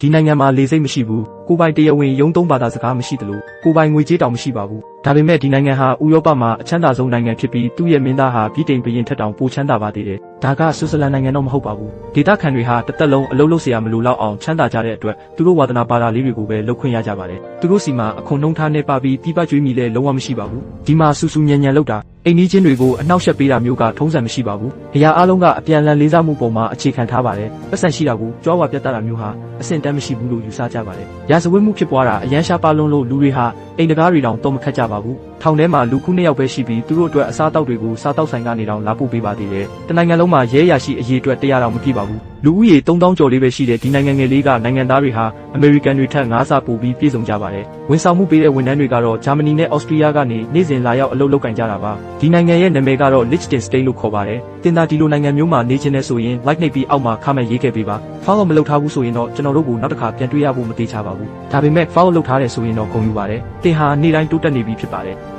ဒီနိုင်ငံမှာလေစိတ်မရှိဘူးကိုပိုင်တရားဝင်ရုံးသုံးဘာသာစကားမရှိသလိုကိုပိုင်ငွေကြေးတောင်မရှိပါဘူးဒါပေမဲ့ဒီနိုင်ငံဟာဥရောပမှာအချမ်းသာဆုံးနိုင်ငံဖြစ်ပြီးသူ့ရဲ့မင်းသားဟာဗြိတိန်ဘုရင်ထက်တောင်ပိုချမ်းသာပါသေးတယ်ဒါကဆွစ်ဇာလန်နိုင်ငံတော့မဟုတ်ပါဘူးဒေသခံတွေဟာတစ်သက်လုံးအလုပ်လုပ်เสียရမလို့လောက်အောင်ချမ်းသာကြတဲ့အတွက်သူတို့ဝါသနာပါတာလေးတွေကိုပဲလုပ်ခွင့်ရကြပါတယ်သူတို့စီမှာအခွန်နှုံးထားနေပါပြီးတိပကျွေးမိလဲလုံးဝမရှိပါဘူးဒီမှာဆူဆူညံညံလောက်တာအိမ်နီးချင်းတွေကိုအနှောက်အယှက်ပေးတာမျိုးကထုံးစံမရှိပါဘူးအရာအလုံးကအပြန်လန်လေးစားမှုပုံမှာအခြေခံထားပါတယ်ပတ်စံရှိတာကိုကြွားဝါပြတ်တာမျိုးဟာအဆင့်တန်းမရှိဘူးလို့ယူဆကြပါတယ်ရာဇဝတ်မှုဖြစ်ပွားတာအရန်ရှားပါလုံးလို့လူတွေဟာအိမ်တကားတွေတောင်တုံ့မခတ်ကြပါဘူးထောင်ထဲမှာလူခုနှစ်ယောက်ပဲရှိပြီးသူတို့အတွက်အစားအသောက်တွေကိုစားတောက်ဆိုင်ကနေတောင်လာပို့ပေးပါသေးတယ်တနိုင်ငံလုံးမှာရဲရရှိအရေးအတွက်100တောင်မပြည့်ပါဘူးလူဦးရေ3000ကျော်လေးပဲရှိတဲ့ဒီနိုင်ငံငယ်လေးကနိုင်ငံသားတွေဟာအမေရိကန်တွေထက်9ဆပိုပြီးပြည့်စုံကြပါတယ်ဝန်ဆောင်မှုပေးတဲ့ဝန်ထမ်းတွေကတော့ဂျာမနီနဲ့အော်စတြီးယားကနေနေ့စဉ်လာရောက်အလုပ်လုပ်ကင်ကြတာပါဒီနိုင်ငံရဲ့နာမည်ကတော့ Liechtenstein လို့ခေါ်ပါတယ်တင်တာဒီလိုနိုင်ငံမျိုးမှာနေချင်တဲ့ဆိုရင် like နှိပ်ပြီးအောက်မှာ comment ရေးခဲ့ပေးပါ follow မလုပ်ထားဘူးဆိုရင်တော့ကျွန်တော်တို့ကိုနောက်တစ်ခါပြန်တွေ့ရဖို့မသေးချပါဘူးဒါပေမဲ့ follow လုပ်ထားတယ်ဆိုရင်တော့ဂုဏ်ယူပါတယ်တင်ဟာနေ့တိုင်းတိုးတက်နေပြီဖြစ်ပါတယ်